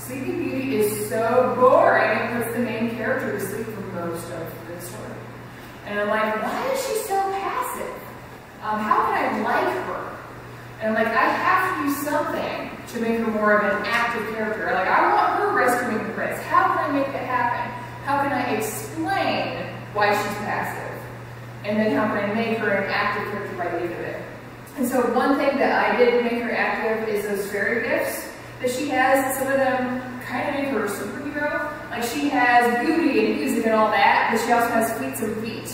Sleeping Beauty is so boring, it puts the main character to sleep for most of the story. And I'm like, why is she so passive? How can I like her? And I'm like, I have to do something to make her more of an active character. Like, I want her rescuing the prince. How can I make that happen? How can I explain why she's passive? And then how can I make her an active character by the end of it? And so one thing that I did to make her active is those fairy gifts that she has. Some of them kind of make her a superhero. Like, she has beauty and music and all that, but she also has fleets of feet.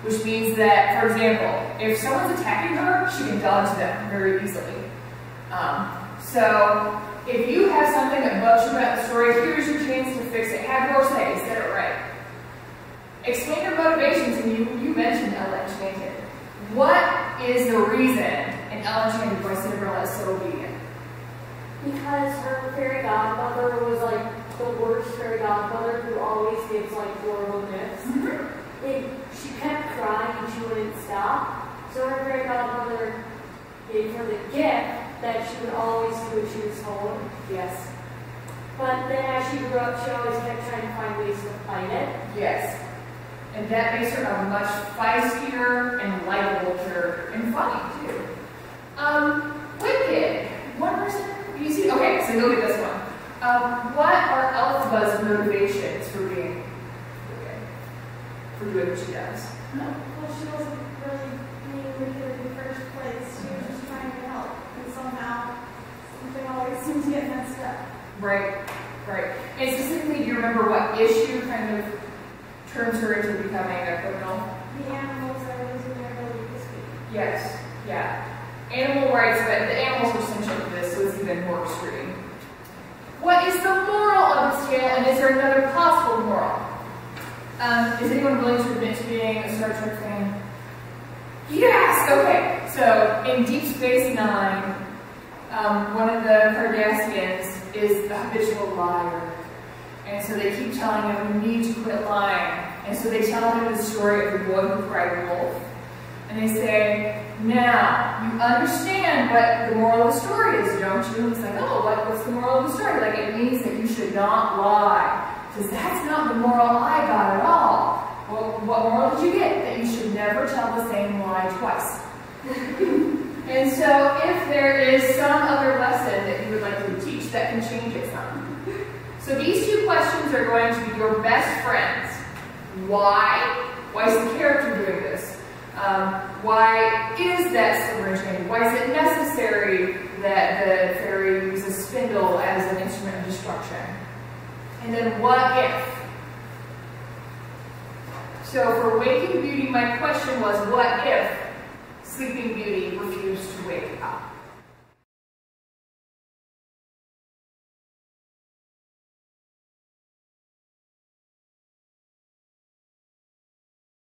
Which means that, for example, if someone's attacking her, she can dodge them very easily. So, if you have something that bugs you about the story, here's your chance to fix it. Have your say, set it right. Explain your motivations, and you mentioned Ella Enchanted. What is the reason in Ella Enchanted why Cinderella is so obedient? Because her fairy godmother was like the worst fairy godmother who always gives like horrible gifts. She kept crying and she wouldn't stop. So her fairy godmother gave her the gift that she would always do what she was told. Yes. But then as she grew up, she always kept trying to find ways to fight it. Yes. And that makes her a much feistier and likable character. And funny, too. Wicked. One person? You see? Okay, so look at this one. What are Elphaba's motivations for being wicked? For doing what she does? Well, she wasn't really being wicked in the first place. She was just trying to help. And somehow, something always seemed to get messed up. Right, right. And specifically, do you remember what issue kind of turns her into becoming a criminal? The animals are losing their ability to speak. Yes, yeah. Animal rights, but the animals are essential to this, so it's even more extreme. What is the moral of this tale, and is there another possible moral? Is anyone willing to admit to being a Star Trek fan? Yes! Okay, so in Deep Space Nine, one of the Cardassians is the habitual liar. And so they keep telling him, you need to quit lying. And so they tell him the story of the boy who cried wolf. And they say, now, you understand what the moral of the story is, don't you? And he's like, oh, what's the moral of the story? Like, it means that you should not lie. He says, that's not the moral I got at all. Well, what moral did you get? That you should never tell the same lie twice. And so, if there is some other lesson that you would like to teach that can change it some. So these two questions are going to be your best friends. Why? Why is the character doing this? Why is that silver enchanted? Why is it necessary that the fairy uses a spindle as an instrument of destruction? And then what if? So for Waking Beauty, my question was, what if Sleeping Beauty refused to wake up?